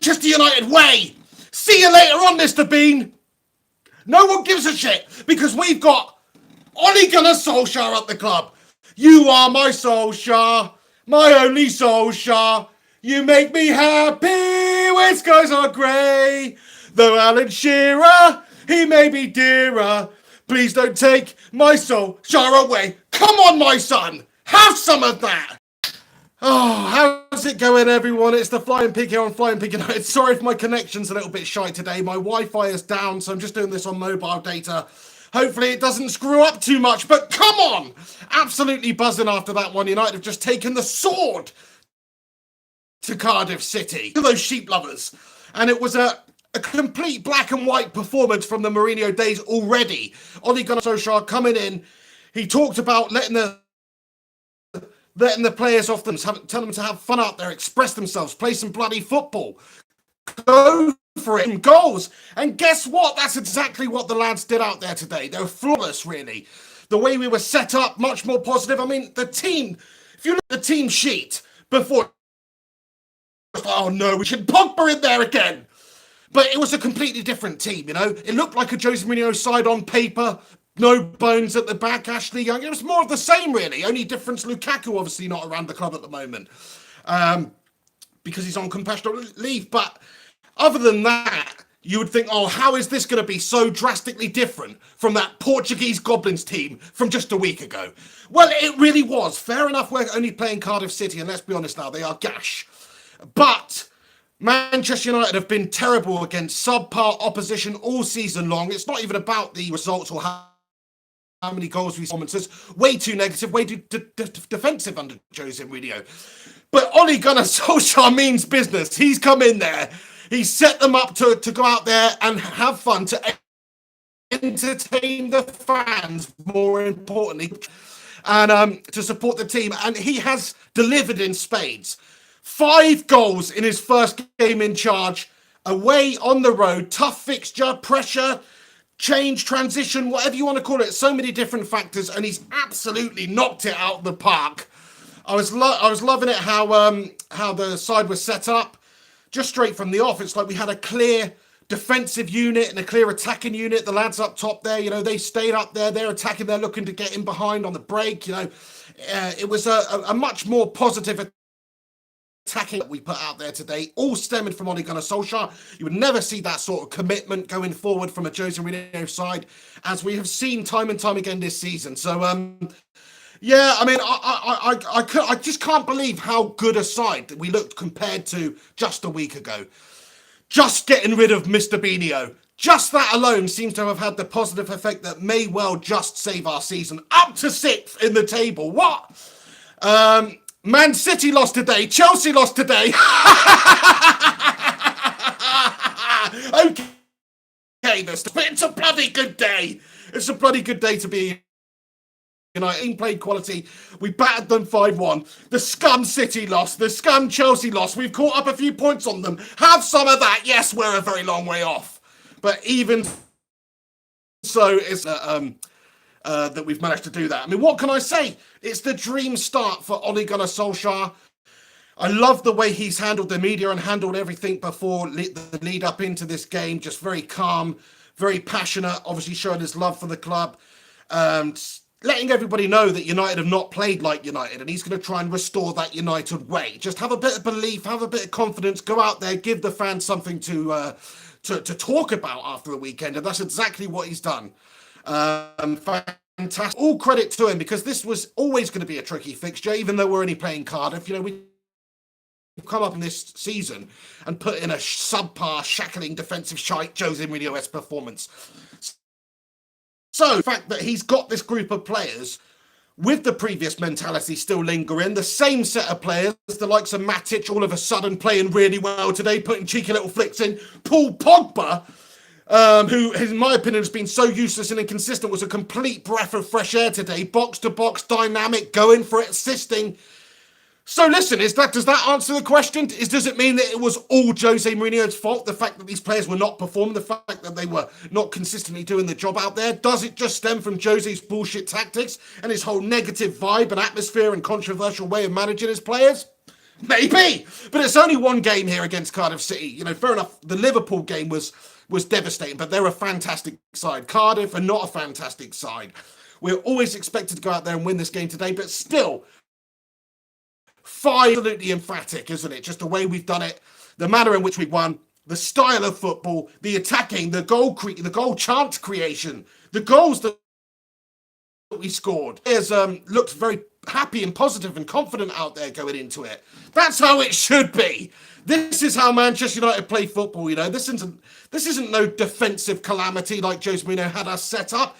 Manchester United way. See you later on, Mr. Bean. No one gives a shit because we've got Ole Gunnar Solskjaer at the club. You are my Solskjaer, my only Solskjaer. You make me happy when skies are grey. Though Alan Shearer, he may be dearer. Please don't take my Solskjaer away. Come on, my son. Have some of that. Oh, how's it going, everyone? It's the Flying Pig here on Flying Pig United. Sorry if my connection's a little bit shy today. My Wi-Fi is down, so I'm just doing this on mobile data. Hopefully it doesn't screw up too much, but come on! Absolutely buzzing after that one. United have just taken the sword to Cardiff City. To those sheep lovers. And it was a complete black and white performance from the Mourinho days already. Ole Gunnar Solskjaer coming in. He talked about letting the players off them, tell them to have fun out there, express themselves, play some bloody football, go for it, goals. And guess what? That's exactly what the lads did out there today. They were flawless, really. The way we were set up, much more positive. I mean, the team, if you look at the team sheet before, oh no, we should Pogba in there again. But it was a completely different team, you know. It looked like a Jose Mourinho side on paper. No bones at the back, Ashley Young. It was more of the same, really. Only difference, Lukaku obviously not around the club at the moment because he's on compassionate leave. But other than that, you would think, oh, how is this going to be so drastically different from that Portuguese Goblins team from just a week ago? Well, it really was. Fair enough, we're only playing Cardiff City, and let's be honest now, they are gash. But Manchester United have been terrible against subpar opposition all season long. It's not even about the results or how many goals we performances. Way too negative, way too defensive under Jose Mourinho. But Ole Gunnar Solskjaer means business. He's come in there. He's set them up to go out there and have fun, to entertain the fans, more importantly, and to support the team. And he has delivered in spades. 5 goals in his first game in charge, away on the road, tough fixture, pressure, change, transition, whatever you want to call it. So many different factors, and he's absolutely knocked it out of the park. I was loving it how the side was set up, just straight from the off. It's like we had a clear defensive unit and a clear attacking unit. The lads up top there, you know, they stayed up there. They're attacking. They're looking to get in behind on the break. You know, it was a much more positive attacking that we put out there today, all stemming from Ole Gunnar Solskjaer. You would never see that sort of commitment going forward from a Jose Mourinho side, as we have seen time and time again this season. So, yeah, I mean, I just can't believe how good a side that we looked compared to just a week ago. Just getting rid of Mr. Beanio, just that alone seems to have had the positive effect that may well just save our season up to 6th in the table. What? Man City lost today. Chelsea lost today. Okay, but it's a bloody good day. It's a bloody good day to be United. Played quality. We battered them 5-1. The scum City lost. The scum Chelsea lost. We've caught up a few points on them. Have some of that. Yes, we're a very long way off. But even so, it's that we've managed to do that. I mean, what can I say? It's the dream start for Ole Gunnar Solskjaer. I love the way he's handled the media and handled everything before the lead up into this game. Just very calm, very passionate, obviously showing his love for the club. Letting everybody know that United have not played like United, and he's going to try and restore that United way. Just have a bit of belief, have a bit of confidence, go out there, give the fans something to talk about after the weekend, and that's exactly what he's done. Fantastic. All credit to him, because this was always going to be a tricky fixture, even though we're only playing Cardiff. You know, we've come up in this season and put in a subpar, shackling defensive shite Jose Mourinho-esque performance. So the fact that he's got this group of players with the previous mentality still lingering, the same set of players, the likes of Matic all of a sudden playing really well today, putting cheeky little flicks in. Paul Pogba, who, in my opinion, has been so useless and inconsistent, was a complete breath of fresh air today. Box to box, dynamic, going for it, assisting. So listen, does that answer the question? Does it mean that it was all Jose Mourinho's fault? The fact that these players were not performing, the fact that they were not consistently doing the job out there? Does it just stem from Jose's bullshit tactics and his whole negative vibe and atmosphere and controversial way of managing his players? Maybe, but it's only one game here against Cardiff City. You know, fair enough. The Liverpool game was devastating, but they're a fantastic side. Cardiff are not a fantastic side. We're always expected to go out there and win this game today, but still, absolutely emphatic, isn't it? Just the way we've done it, the manner in which we've won, the style of football, the attacking, the goal chance creation, the goals that we scored. Players looked very happy and positive and confident out there going into it. That's how it should be. This is how Manchester United play football. You know, this isn't no defensive calamity like Jose Mourinho had us set up.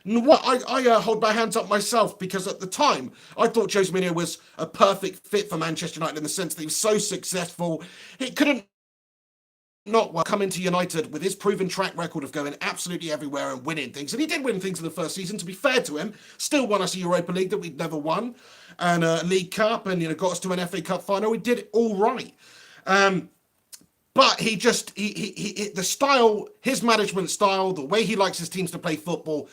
What I hold my hands up myself, because at the time I thought Jose Mourinho was a perfect fit for Manchester United in the sense that he was so successful. He couldn't not come into United with his proven track record of going absolutely everywhere and winning things. And he did win things in the first season, to be fair to him. Still won us a Europa League that we'd never won, and a League Cup, and got us to an FA Cup final. We did it all right. But he the style, his management style, the way he likes his teams to play football,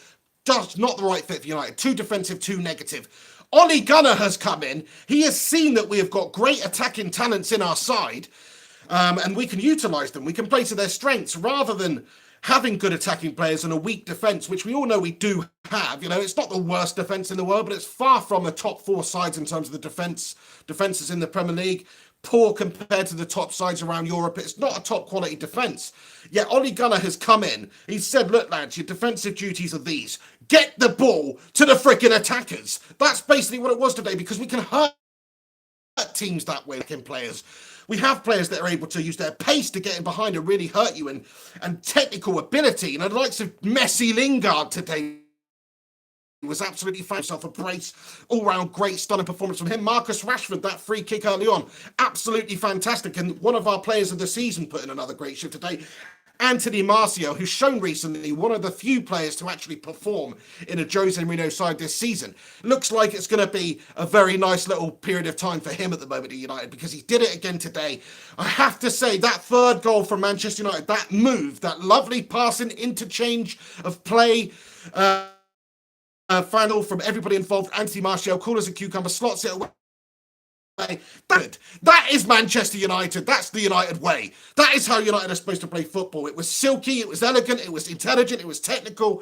just not the right fit for United. Too defensive, too negative. Ole Gunnar has come in. He has seen that we have got great attacking talents in our side, and we can utilise them. We can play to their strengths rather than having good attacking players and a weak defence, which we all know we do have. It's not the worst defence in the world, but it's far from the top four sides in terms of the defences in the Premier League. Poor compared to the top sides around Europe. It's not a top quality defence. Yet Ole Gunnar has come in. He said, look, lads, your defensive duties are these. Get the ball to the freaking attackers. That's basically what it was today, because we can hurt teams that way, like players. We have players that are able to use their pace to get in behind and really hurt you, and technical ability. The likes of Messi, Lingard today was absolutely found himself a brace, all-round great, stunning performance from him. Marcus Rashford, that free kick early on, absolutely fantastic, and one of our players of the season put in another great shift today. Anthony Martial, who's shown recently one of the few players to actually perform in a Jose Mourinho side this season. Looks like it's going to be a very nice little period of time for him at the moment at United, because he did it again today. I have to say, that third goal from Manchester United, that move, that lovely passing interchange of play, final from everybody involved. Anthony Martial, cool as a cucumber, slots it away. That is Manchester United. That's the United way. That is how United are supposed to play football. It was silky, it was elegant, it was intelligent, it was technical,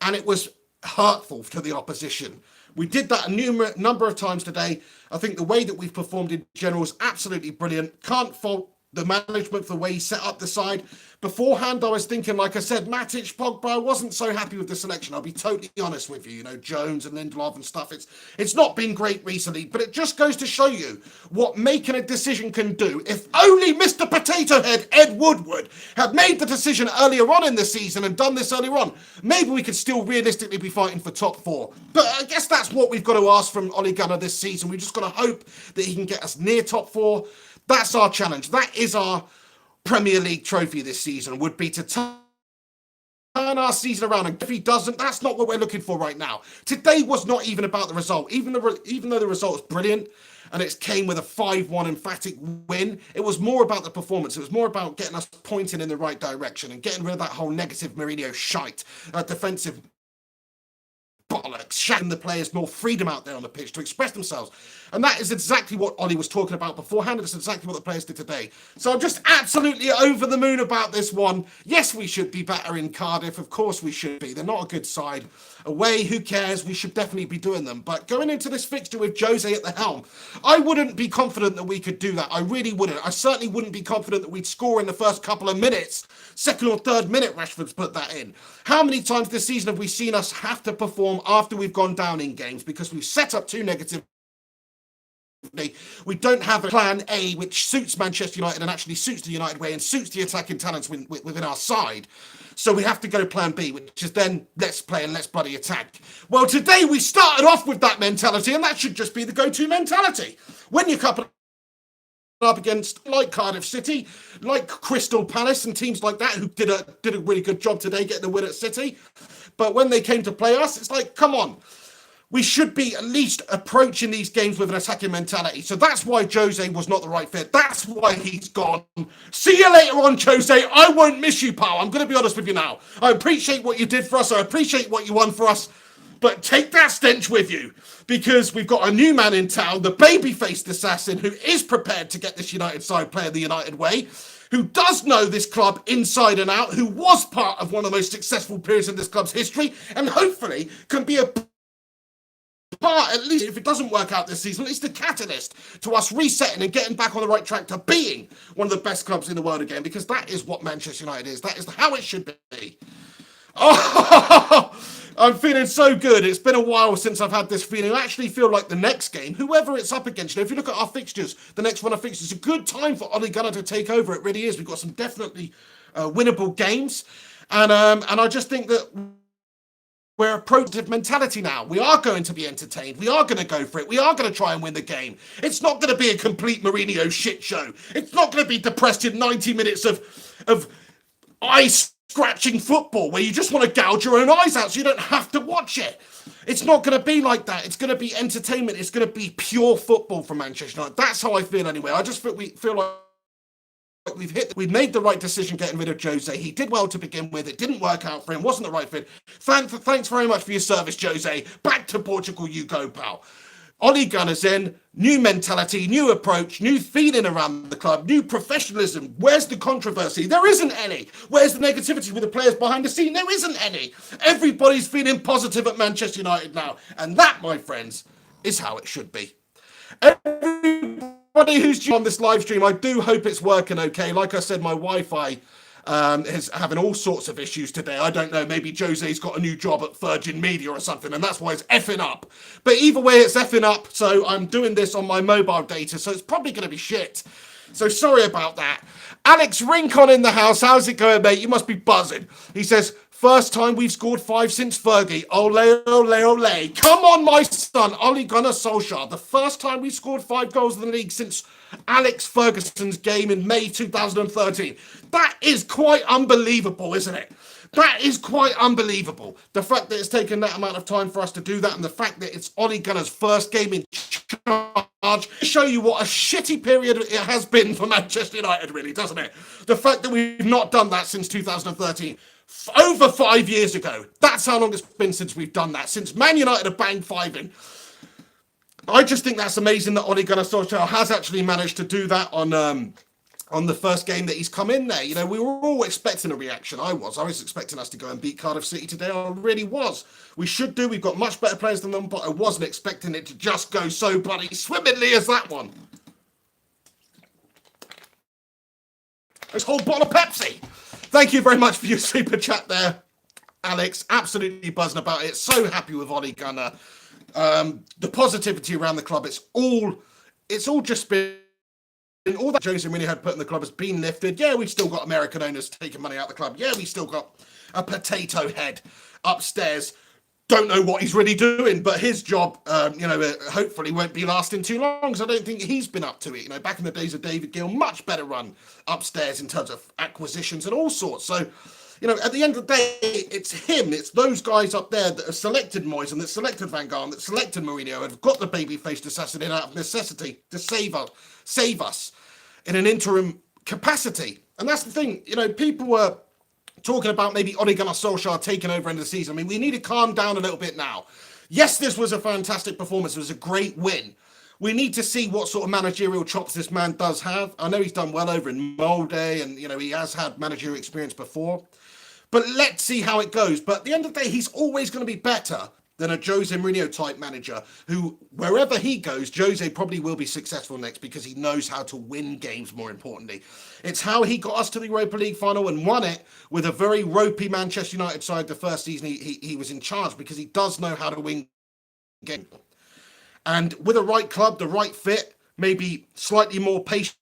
and it was hurtful to the opposition. We did that a number of times today. I think the way that we've performed in general is absolutely brilliant. Can't fault the management for the way he set up the side. Beforehand, I was thinking, like I said, Matic, Pogba, I wasn't so happy with the selection. I'll be totally honest with you. Jones and Lindelof and stuff. It's not been great recently, but it just goes to show you what making a decision can do. If only Mr. Potato Head, Ed Woodward, had made the decision earlier on in the season and done this earlier on, maybe we could still realistically be fighting for top four. But I guess that's what we've got to ask from Ole Gunnar this season. We've just got to hope that he can get us near top four. That's our challenge. That is our Premier League trophy this season, would be to turn our season around. And if he doesn't, that's not what we're looking for right now. Today was not even about the result. Even though the result was brilliant and it came with a 5-1 emphatic win, it was more about the performance. It was more about getting us pointing in the right direction and getting rid of that whole negative Mourinho shite, defensive bollocks, showing the players more freedom out there on the pitch to express themselves. And that is exactly what Ollie was talking about beforehand. It's exactly what the players did today. So I'm just absolutely over the moon about this one. Yes, we should be better in Cardiff. Of course we should be. They're not a good side. Away, who cares? We should definitely be doing them. But going into this fixture with Jose at the helm, I wouldn't be confident that we could do that. I really wouldn't. I certainly wouldn't be confident that we'd score in the first couple of minutes. Second or third minute, Rashford's put that in. How many times this season have we seen us have to perform after we've gone down in games because we've set up too negative? We don't have a plan A which suits Manchester United and actually suits the United way and suits the attacking talents within our side. So we have to go to plan B, which is then let's play and let's bloody attack. Well, today we started off with that mentality, and that should just be the go-to mentality. When you're coupled up against like Cardiff City, like Crystal Palace and teams like that who did a really good job today getting the win at City. But when they came to play us, it's like, come on. We should be at least approaching these games with an attacking mentality. So that's why Jose was not the right fit. That's why he's gone. See you later on, Jose. I won't miss you, pal. I'm going to be honest with you now. I appreciate what you did for us. I appreciate what you won for us. But take that stench with you, because we've got a new man in town, the baby-faced assassin, who is prepared to get this United side playing the United way, who does know this club inside and out, who was part of one of the most successful periods in this club's history, and hopefully can be a part, at least if it doesn't work out this season, it's the catalyst to us resetting and getting back on the right track to being one of the best clubs in the world again, because that is what Manchester United is. That is how it should be. Oh, I'm feeling so good. It's been a while since I've had this feeling. I actually feel like the next game, whoever it's up against, if you look at our fixtures, the next run of fixtures, it's a good time for Ole Gunnar to take over. It really is. We've got some definitely winnable games. And I just think that we're a positive mentality now. We are going to be entertained. We are going to go for it. We are going to try and win the game. It's not going to be a complete Mourinho shit show. It's not going to be depressed in 90 minutes of eye-scratching football where you just want to gouge your own eyes out so you don't have to watch it. It's not going to be like that. It's going to be entertainment. It's going to be pure football from Manchester United. That's how I feel anyway. I just feel like we've made the right decision getting rid of Jose. He did well to begin with. It didn't work out for him. Wasn't the right fit. Thanks very much for your service, Jose. Back to Portugal you go, pal. Ole Gunnar's in. New mentality, new approach, new feeling around the club, new professionalism. Where's the controversy? There isn't any. Where's the negativity with the players behind the scene? There isn't any. Everybody's feeling positive at Manchester United now. And that, my friends, is how it should be. Everybody who's on this live stream, I do hope it's working okay. Like I said, my Wi-Fi is having all sorts of issues today. I don't know, maybe Jose's got a new job at Virgin Media or something, and that's why it's effing up. But either way, it's effing up, so I'm doing this on my mobile data, so it's probably going to be shit. So sorry about that. Alex Rincon in the house. How's it going, mate? You must be buzzing. He says, first time we've scored 5 since Fergie. Ole, ole, ole. Come on, my son. Ole Gunnar Solskjaer. The first time we scored 5 goals in the league since Alex Ferguson's game in May 2013. That is quite unbelievable, isn't it? That is quite unbelievable. The fact that it's taken that amount of time for us to do that, and the fact that it's Ole Gunnar's first game in charge, show you what a shitty period it has been for Manchester United, really, doesn't it? The fact that we've not done that since 2013. Over 5 years ago. That's how long it's been since we've done that. Since Man United have banged 5 in. I just think that's amazing that Ole Gunnar Solskjaer has actually managed to do that on the first game that he's come in there. You know, we were all expecting a reaction. I was expecting us to go and beat Cardiff City today. I really was. We should do. We've got much better players than them, but I wasn't expecting it to just go so bloody swimmingly as that one. This whole bottle of Pepsi. Thank you very much for your super chat there, Alex. Absolutely buzzing about it. So happy with Ole Gunnar. The positivity around the club, it's all just been, all that Jose Mourinho had put in the club has been lifted. Yeah, we've still got American owners taking money out of the club. Yeah, we've still got a potato head upstairs. Don't know what he's really doing, but his job, hopefully won't be lasting too long. So I don't think he's been up to it. You know, back in the days of David Gill, much better run upstairs in terms of acquisitions and all sorts. So, you know, at the end of the day, it's him. It's those guys up there that have selected Moyes and that selected Van Gaal and that selected Mourinho and have got the baby-faced assassin in out of necessity to save us in an interim capacity. And that's the thing. You know, people were talking about maybe Ole Gunnar Solskjaer taking over in the season. I mean, we need to calm down a little bit now. Yes, this was a fantastic performance. It was a great win. We need to see what sort of managerial chops this man does have. I know he's done well over in Molde and, you know, he has had managerial experience before. But let's see how it goes. But at the end of the day, he's always going to be better than a Jose Mourinho type manager who, wherever he goes, Jose probably will be successful next because he knows how to win games, more importantly. It's how he got us to the Europa League final and won it with a very ropey Manchester United side the first season he was in charge, because he does know how to win games. And with the right club, the right fit, maybe slightly more patient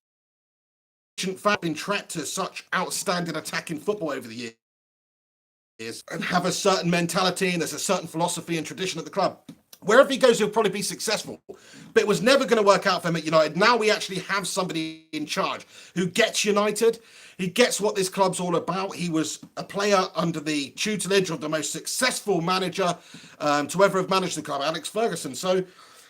fan, been trapped to such outstanding attacking football over the years, and have a certain mentality, and there's a certain philosophy and tradition at the club. Wherever he goes, he'll probably be successful. But it was never going to work out for him at United. Now we actually have somebody in charge who gets United. He gets what this club's all about. He was a player under the tutelage of the most successful manager to ever have managed the club, Alex Ferguson. So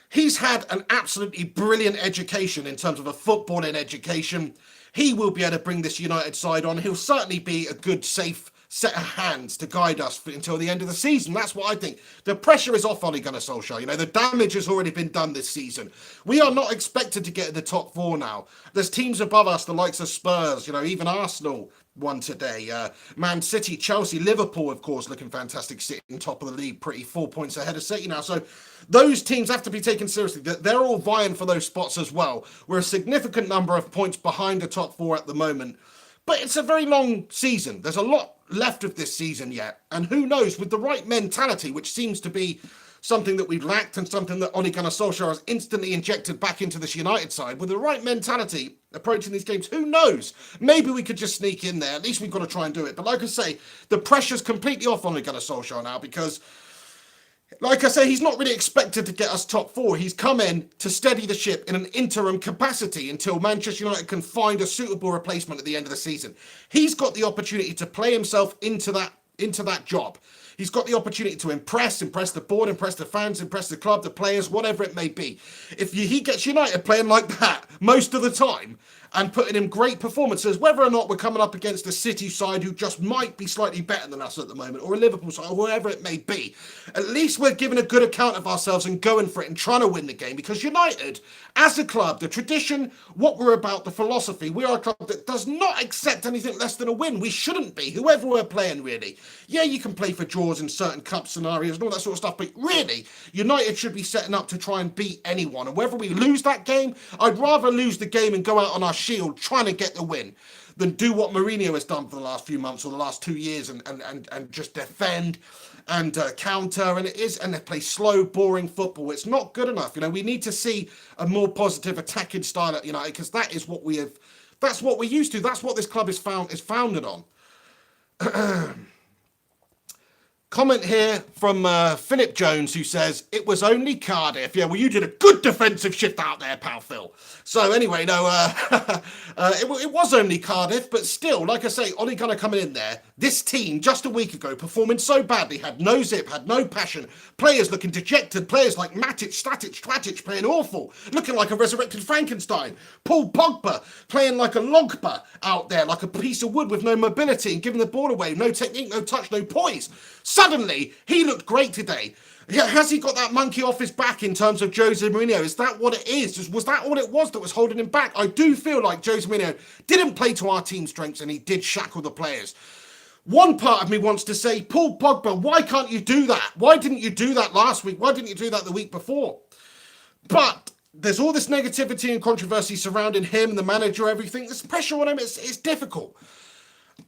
he's had an absolutely brilliant education in terms of a footballing education. He will be able to bring this United side on. He'll certainly be a good, safe set of hands to guide us until the end of the season. That's what I think. The pressure is off Ole Gunnar Solskjaer. You know, the damage has already been done this season. We are not expected to get in the top four now. There's teams above us, the likes of Spurs, you know, even Arsenal won today. Man City, Chelsea, Liverpool, of course, looking fantastic, sitting top of the league, pretty 4 points ahead of City now. So those teams have to be taken seriously. They're all vying for those spots as well. We're a significant number of points behind the top four at the moment. But it's a very long season. There's a lot left of this season yet. And who knows, with the right mentality, which seems to be something that we've lacked and something that Ole Gunnar Solskjaer has instantly injected back into this United side, with the right mentality approaching these games, who knows? Maybe we could just sneak in there. At least we've got to try and do it. But like I say, the pressure's completely off Ole Gunnar Solskjaer now because, like I say, he's not really expected to get us top four. He's come in to steady the ship in an interim capacity until Manchester United can find a suitable replacement at the end of the season. He's got the opportunity to play himself into that job. He's got the opportunity to impress the board, impress the fans, impress the club, the players, whatever it may be. If he gets United playing like that most of the time and putting in great performances, whether or not we're coming up against a City side who just might be slightly better than us at the moment, or a Liverpool side, or whoever it may be, at least we're giving a good account of ourselves and going for it and trying to win the game. Because United, as a club, the tradition, what we're about, the philosophy, we are a club that does not accept anything less than a win. We shouldn't be, whoever we're playing, really. Yeah, you can play for draws in certain cup scenarios and all that sort of stuff, but really, United should be setting up to try and beat anyone. And whether we lose that game, I'd rather lose the game and go out on our shield trying to get the win than do what Mourinho has done for the last few months or the last 2 years and just defend and counter, and they play slow, boring football. It's not good enough. You know, we need to see a more positive attacking style at United, because that is what that's what we're used to. That's what this club is founded on. Comment here from Philip Jones, who says, it was only Cardiff. Yeah, well, you did a good defensive shift out there, pal Phil. So anyway, no, it was only Cardiff, but still, like I say, Ole Gunnar coming in there, this team just a week ago performing so badly, had no zip, had no passion, players looking dejected, players like Matic, Static, Tragic playing awful, looking like a resurrected Frankenstein, Paul Pogba playing like a logba out there, like a piece of wood with no mobility and giving the ball away, no technique, no touch, no poise. Suddenly, he looked great today. Has he got that monkey off his back in terms of Jose Mourinho? Is that what it is? Was that all it was that was holding him back? I do feel like Jose Mourinho didn't play to our team strengths and he did shackle the players. One part of me wants to say, Paul Pogba, why can't you do that? Why didn't you do that last week? Why didn't you do that the week before? But there's all this negativity and controversy surrounding him, the manager, everything. There's pressure on him. It's difficult.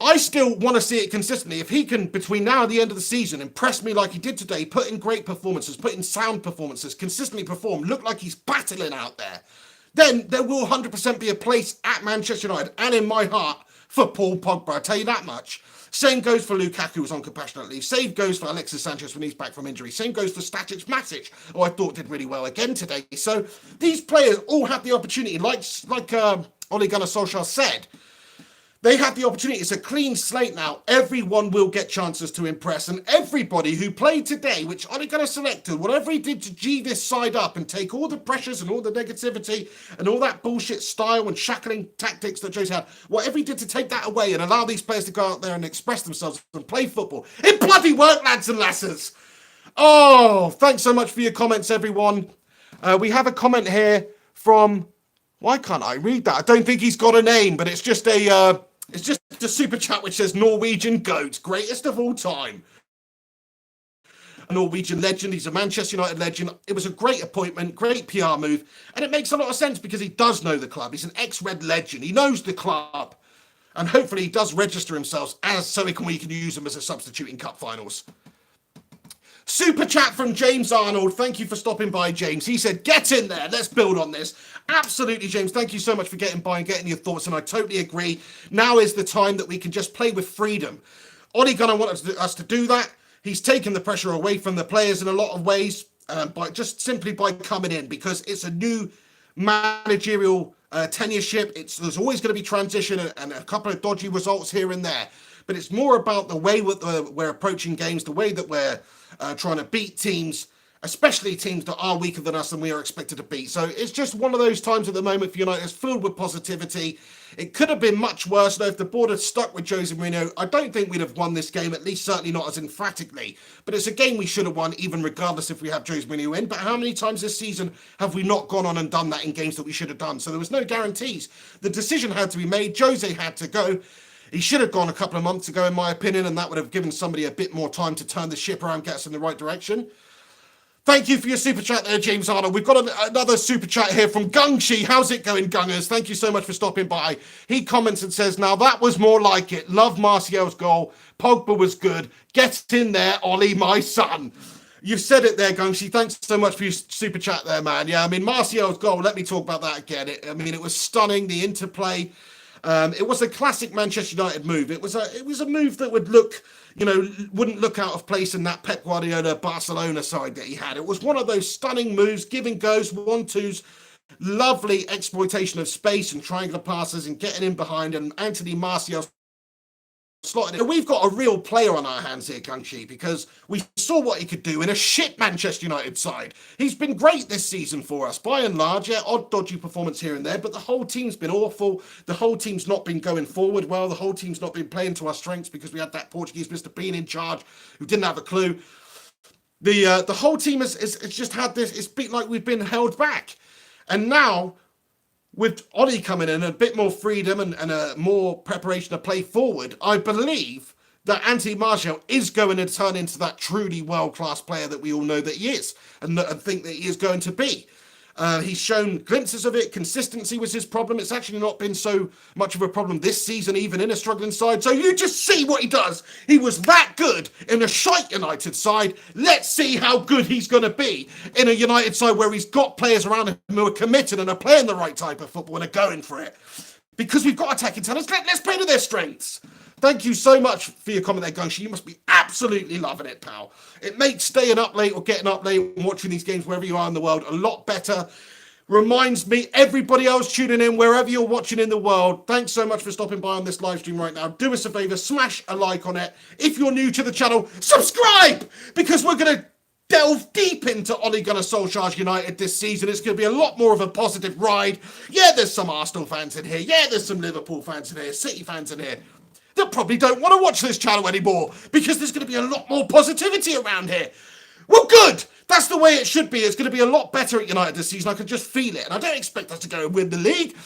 I still want to see it consistently. If he can, between now and the end of the season, impress me like he did today, put in great performances, put in sound performances, consistently perform, look like he's battling out there, then there will 100% be a place at Manchester United and in my heart for Paul Pogba. I'll tell you that much. Same goes for Lukaku, who's on compassionate leave. Same goes for Alexis Sanchez when he's back from injury. Same goes for Static Matic, who I thought did really well again today. So these players all have the opportunity, like Ole Gunnar Solskjaer said, they have the opportunity. It's a clean slate now. Everyone will get chances to impress. And everybody who played today, which Ole Gunnar selected, whatever he did to G this side up and take all the pressures and all the negativity and all that bullshit style and shackling tactics that Jose had, whatever he did to take that away and allow these players to go out there and express themselves and play football, it bloody worked, lads and lasses. Oh, thanks so much for your comments, everyone. We have a comment here from... Why can't I read that? I don't think he's got a name, but it's just a super chat which says Norwegian GOAT, greatest of all time. A Norwegian legend. He's a Manchester United legend. It was a great appointment, great PR move, and it makes a lot of sense because he does know the club. He's an ex-Red legend. He knows the club, and hopefully he does register himself so we can use him as a substitute in cup finals. Super chat from James Arnold. Thank you for stopping by, James. He said, get in there. Let's build on this. Absolutely, James. Thank you so much for getting by and getting your thoughts. And I totally agree. Now is the time that we can just play with freedom. Ole Gunnar wants us to do that. He's taken the pressure away from the players in a lot of ways simply by coming in, because it's a new managerial tenureship. There's always going to be transition and a couple of dodgy results here and there. But it's more about the way we're approaching games, the way that we're trying to beat teams, especially teams that are weaker than us and we are expected to beat. So it's just one of those times at the moment for United. It's filled with positivity. It could have been much worse, though. If the board had stuck with Jose Mourinho, I don't think we'd have won this game, at least certainly not as emphatically. But it's a game we should have won, even regardless if we have Jose Mourinho in. But how many times this season have we not gone on and done that in games that we should have done? So there was no guarantees. The decision had to be made. Jose had to go. He should have gone a couple of months ago, in my opinion, and that would have given somebody a bit more time to turn the ship around, get us in the right direction. Thank you for your super chat there, James Arnold. We've got another super chat here from Gungshi. How's it going, Gungers? Thank you so much for stopping by. He comments and says, now that was more like it. Love Martial's goal. Pogba was good. Get in there, Ollie, my son. You've said it there, Gungshi. Thanks so much for your super chat there, man. Yeah, I mean, Martial's goal, let me talk about that again. It was stunning, the interplay. It was a classic Manchester United move. It was a move that would wouldn't look out of place in that Pep Guardiola Barcelona side that he had. It was one of those stunning moves, give and goes, 1-2s, lovely exploitation of space and triangular passes and getting in behind, and Anthony Martial slotted in. We've got a real player on our hands here, Gungshi, because we saw what he could do in a shit Manchester United side. He's been great this season for us, by and large. Yeah, odd, dodgy performance here and there, but the whole team's been awful. The whole team's not been going forward well. The whole team's not been playing to our strengths because we had that Portuguese Mr. Bean in charge who didn't have a clue. The whole team has just had this. It's been like we've been held back. And now, with Ollie coming in, a bit more freedom and a more preparation to play forward, I believe that Anthony Martial is going to turn into that truly world-class player that we all know that he is and think that he is going to be. He's shown glimpses of it. Consistency was his problem. It's actually not been so much of a problem this season, even in a struggling side. So you just see what he does. He was that good in a shite United side. Let's see how good he's going to be in a United side where he's got players around him who are committed and are playing the right type of football and are going for it. Because we've got attacking talents. Let's play to their strengths. Thank you so much for your comment there, Gungshi. You must be absolutely loving it, pal. It makes staying up late or getting up late and watching these games wherever you are in the world a lot better. Reminds me, everybody else tuning in, wherever you're watching in the world, thanks so much for stopping by on this live stream right now. Do us a favor, smash a like on it. If you're new to the channel, subscribe, because we're going to delve deep into Ole Gunnar Solskjaer's United this season. It's going to be a lot more of a positive ride. Yeah, there's some Arsenal fans in here. Yeah, there's some Liverpool fans in here, City fans in here. That probably don't want to watch this channel anymore because there's going to be a lot more positivity around here. Well, good. That's the way it should be. It's going to be a lot better at United this season. I can just feel it. And I don't expect us to go and win the league.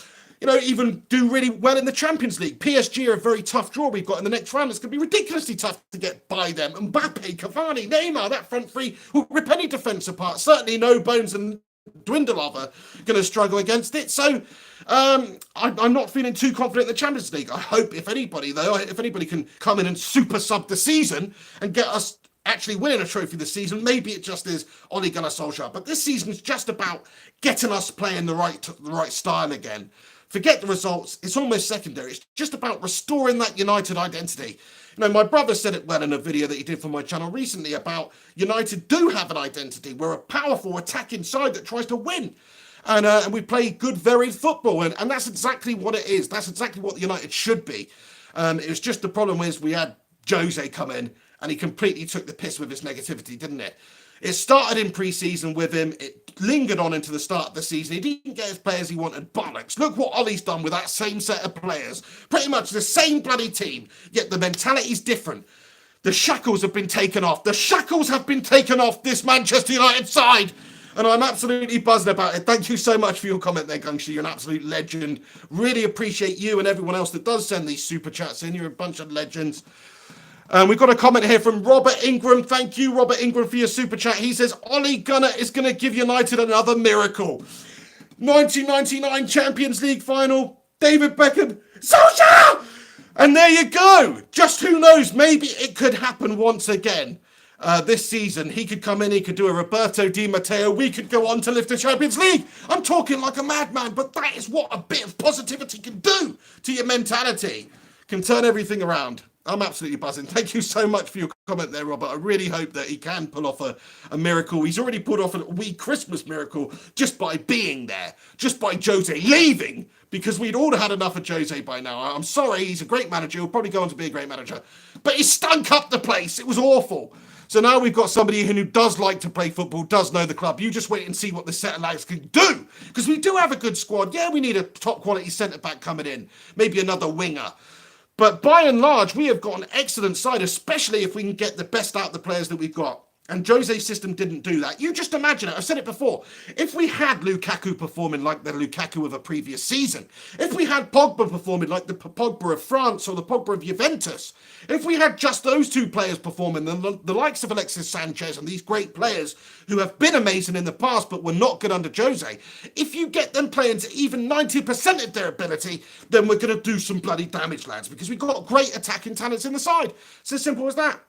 Even do really well in the Champions League. PSG are a very tough draw we've got in the next round. It's going to be ridiculously tough to get by them. Mbappe, Cavani, Neymar, that front three will rip any defence apart. Certainly no Bones and Dwindlov are going to struggle against it. So I'm not feeling too confident in the Champions League. I hope, if anybody can come in and super sub the season and get us actually winning a trophy this season, maybe it just is Ole Gunnar Solskjaer. But this season is just about getting us playing the right style again. Forget the results. It's almost secondary. It's just about restoring that United identity. My brother said it well in a video that he did for my channel recently about United do have an identity. We're a powerful attacking side that tries to win. And we play good, varied football. And that's exactly what it is. That's exactly what United should be. It was just the problem is we had Jose come in and he completely took the piss with his negativity, didn't it? It started in pre-season with him. It lingered on into the start of the season. He didn't get his players he wanted. Bollocks. Look what Ollie's done with that same set of players. Pretty much the same bloody team, yet the mentality's different. The shackles have been taken off. The shackles have been taken off this Manchester United side. And I'm absolutely buzzing about it. Thank you so much for your comment there, Gungshi. You're an absolute legend. Really appreciate you and everyone else that does send these super chats in. You're a bunch of legends. We've got a comment here from Robert Ingram. Thank you, Robert Ingram, for your super chat. He says, Ole Gunnar is going to give United another miracle. 1999 Champions League final, David Beckham, Solskjaer! And there you go. Just who knows, maybe it could happen once again this season. He could come in, he could do a Roberto Di Matteo. We could go on to lift the Champions League. I'm talking like a madman, but that is what a bit of positivity can do to your mentality. Can turn everything around. I'm absolutely buzzing. Thank you so much for your comment there, Robert. I really hope that he can pull off a miracle. He's already pulled off a wee Christmas miracle just by being there, just by Jose leaving, because we'd all had enough of Jose by now. I'm sorry, he's a great manager. He'll probably go on to be a great manager. But he stunk up the place. It was awful. So now we've got somebody who does like to play football, does know the club. You just wait and see what this set of lads can do. Because we do have a good squad. Yeah, we need a top quality centre-back coming in. Maybe another winger. But by and large, we have got an excellent side, especially if we can get the best out of the players that we've got. And Jose's system didn't do that. You just imagine it. I've said it before. If we had Lukaku performing like the Lukaku of a previous season, if we had Pogba performing like the Pogba of France or the Pogba of Juventus, if we had just those two players performing, the likes of Alexis Sanchez and these great players who have been amazing in the past but were not good under Jose, if you get them playing to even 90% of their ability, then we're going to do some bloody damage, lads, because we've got great attacking talents in the side. It's as simple as that.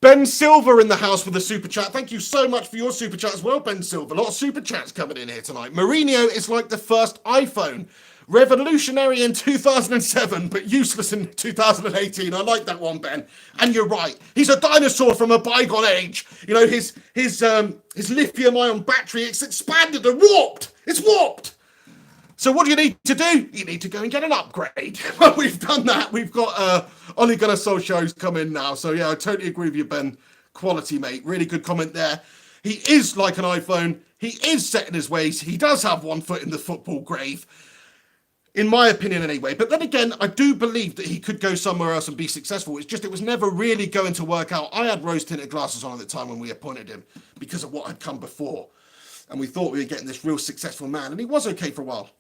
Ben Silver in the house with a super chat. Thank you so much for your super chat as well, Ben Silver. A lot of super chats coming in here tonight. Mourinho is like the first iPhone. Revolutionary in 2007, but useless in 2018. I like that one, Ben. And you're right. He's a dinosaur from a bygone age. You know, his lithium-ion battery, it's expanded and warped. It's warped. So what do you need to do? You need to go and get an upgrade. Well, we've done that. We've got Ole Gunnar Solskjaer's come in now. So, yeah, I totally agree with you, Ben. Quality, mate. Really good comment there. He is like an iPhone. He is set in his ways. He does have one foot in the football grave, in my opinion anyway. But then again, I do believe that he could go somewhere else and be successful. It's just it was never really going to work out. I had rose-tinted glasses on at the time when we appointed him because of what had come before. And we thought we were getting this real successful man. And he was okay for a while.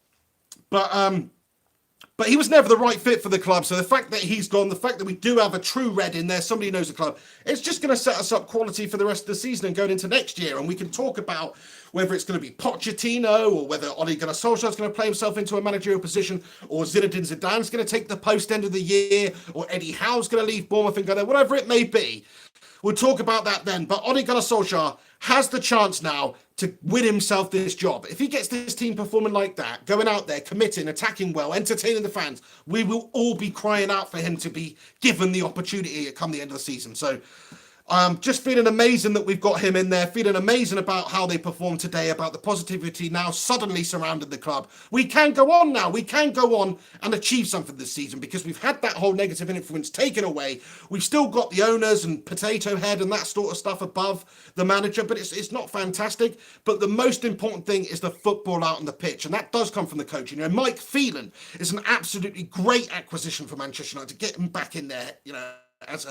But he was never the right fit for the club. So the fact that he's gone, the fact that we do have a true red in there, somebody who knows the club, it's just going to set us up quality for the rest of the season and going into next year. And we can talk about whether it's going to be Pochettino or whether Ole Gunnar Solskjaer is going to play himself into a managerial position, or Zinedine Zidane's going to take the post end of the year, or Eddie Howe's going to leave Bournemouth and go there, whatever it may be. We'll talk about that then. But Ole Gunnar Solskjaer has the chance now to win himself this job. If he gets this team performing like that, going out there, committing, attacking well, entertaining the fans, we will all be crying out for him to be given the opportunity to come the end of the season. So just feeling amazing that we've got him in there, feeling amazing about how they performed today, about the positivity now suddenly surrounded the club. We can go on now. We can go on and achieve something this season because we've had that whole negative influence taken away. We've still got the owners and potato head and that sort of stuff above the manager, but it's not fantastic. But the most important thing is the football out on the pitch, and that does come from the coaching. You know, Mike Phelan is an absolutely great acquisition for Manchester United to get him back in there, you know. As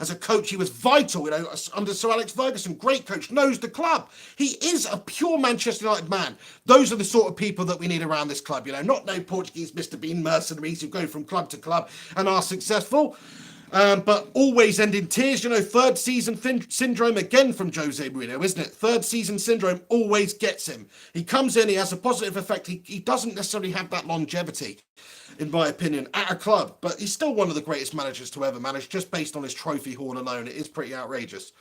a coach, he was vital, you know, under Sir Alex Ferguson. Great coach, knows the club. He is a pure Manchester United man. Those are the sort of people that we need around this club, you know, not no Portuguese Mr. Bean mercenaries who go from club to club and are successful, but always end in tears. You know, third season syndrome again from Jose Mourinho, isn't it? Third season syndrome always gets him. He comes in, he has a positive effect. He doesn't necessarily have that longevity, in my opinion, at a club, but he's still one of the greatest managers to ever manage, just based on his trophy haul alone. It is pretty outrageous.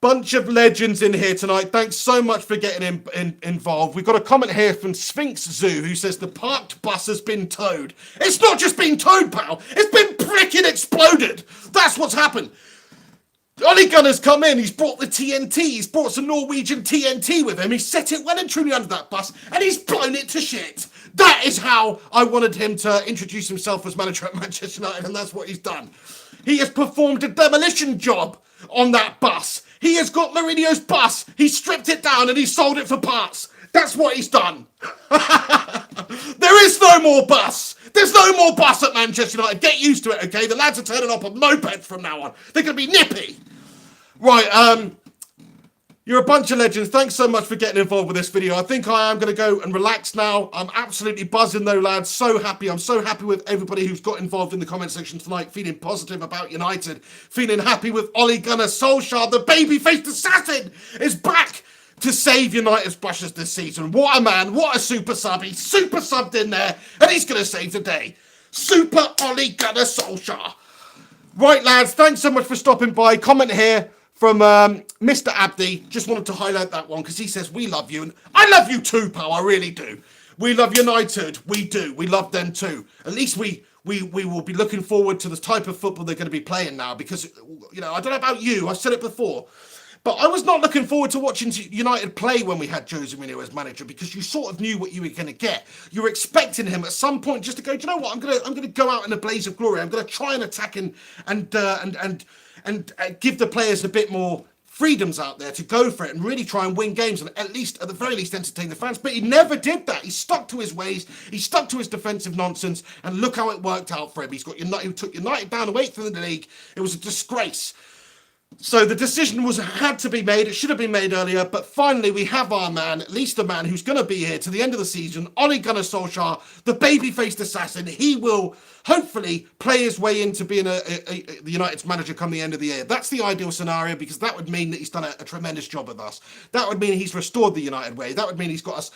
Bunch of legends in here tonight. Thanks so much for getting involved. We've got a comment here from Sphinx Zoo who says the parked bus has been towed. It's not just been towed, pal. It's been freaking exploded. That's what's happened. Ole Gunnar's come in, he's brought the TNT, he's brought some Norwegian TNT with him, he set it well and truly under that bus, and he's blown it to shit. That is how I wanted him to introduce himself as manager at Manchester United, and that's what he's done. He has performed a demolition job on that bus. He has got Mourinho's bus, he stripped it down and he sold it for parts. That's what he's done. There is no more bus. There's no more bus at Manchester United. Get used to it, okay? The lads are turning up on mopeds from now on. They're going to be nippy. Right, you're a bunch of legends. Thanks so much for getting involved with this video. I think I am going to go and relax now. I'm absolutely buzzing though, lads. So happy. I'm so happy with everybody who's got involved in the comment section tonight, feeling positive about United, feeling happy with Ole Gunnar Solskjaer. The baby-faced assassin is back to save United's brushes this season. What a man, what a super sub. He's super subbed in there, and he's going to save the day. Super Ole Gunnar Solskjaer. Right, lads, thanks so much for stopping by. Comment here from Mr. Abdi. Just wanted to highlight that one because he says, we love you. And I love you too, pal, I really do. We love United. We do. We love them too. At least we will be looking forward to the type of football they're going to be playing now because, you know, I don't know about you. I've said it before. But I was not looking forward to watching United play when we had Jose Mourinho as manager, because you sort of knew what you were going to get. You were expecting him at some point just to go, do you know what? I'm gonna go out in a blaze of glory. I'm gonna try and attack and give the players a bit more freedoms out there to go for it and really try and win games, and at the very least entertain the fans. But he never did that. He stuck to his ways. He stuck to his defensive nonsense, and look how it worked out for him. He took United down to 8th in the league. It was a disgrace. So the decision had to be made. It should have been made earlier, but finally we have our man, at least the man who's going to be here to the end of the season, Ole Gunnar Solskjaer, the baby-faced assassin. He will hopefully play his way into being the United's manager come the end of the year. That's the ideal scenario, because that would mean that he's done a tremendous job with us. That would mean he's restored the United way. That would mean he's got us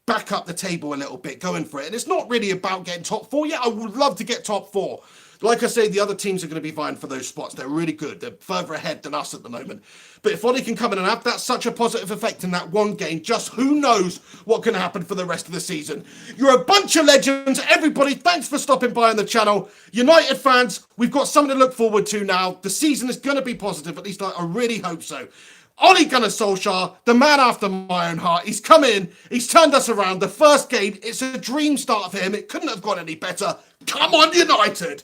back up the table a little bit, going for it. And it's not really about getting top 4. Yeah, I would love to get top 4. Like I say, the other teams are going to be vying for those spots. They're really good. They're further ahead than us at the moment. But if Ollie can come in and have that such a positive effect in that one game, just who knows what can happen for the rest of the season. You're a bunch of legends. Everybody, thanks for stopping by on the channel. United fans, we've got something to look forward to now. The season is going to be positive. At least I really hope so. Ole Gunnar Solskjaer, the man after my own heart. He's come in. He's turned us around. The first game, it's a dream start for him. It couldn't have gone any better. Come on, United.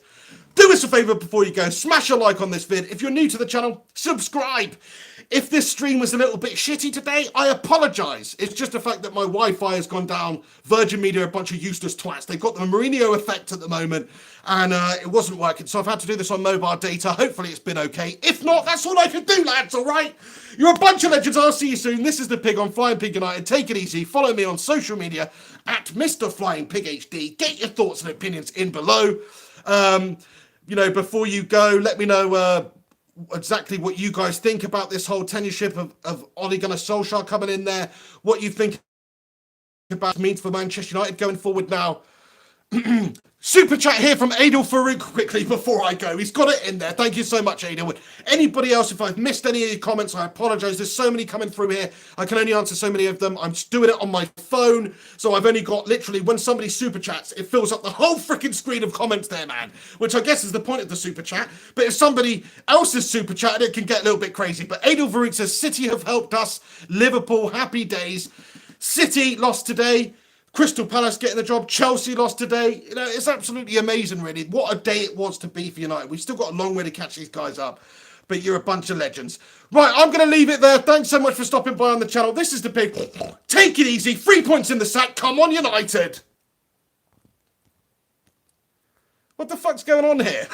Do us a favour before you go, smash a like on this vid. If you're new to the channel, subscribe. If this stream was a little bit shitty today, I apologise. It's just the fact that my Wi-Fi has gone down. Virgin Media are a bunch of useless twats. They've got the Mourinho effect at the moment, and it wasn't working. So I've had to do this on mobile data. Hopefully it's been okay. If not, that's all I can do, lads, all right? You're a bunch of legends. I'll see you soon. This is The Pig on Flying Pig United. Take it easy. Follow me on social media at Mr. Flying Pig HD. Get your thoughts and opinions in below. You know, before you go, let me know exactly what you guys think about this whole tenureship of Ole Gunnar Solskjaer coming in there. What you think about it means for Manchester United going forward now. Super chat here from Adil Farouk quickly before I go. He's got it in there. Thank you so much, Adil. Anybody else, if I've missed any of your comments, I apologise. There's so many coming through here. I can only answer so many of them. I'm just doing it on my phone. So I've only got literally, when somebody super chats, it fills up the whole freaking screen of comments there, man. Which I guess is the point of the super chat. But if somebody else is super chatting, it can get a little bit crazy. But Adil Farouk says, City have helped us. Liverpool, happy days. City lost today. Crystal Palace getting the job. Chelsea lost today. You know, it's absolutely amazing, really. What a day it was to be for United. We've still got a long way to catch these guys up, but you're a bunch of legends. Right, I'm going to leave it there. Thanks so much for stopping by on the channel. This is The Pig. Take it easy. 3 points in the sack. Come on, United. What the fuck's going on here?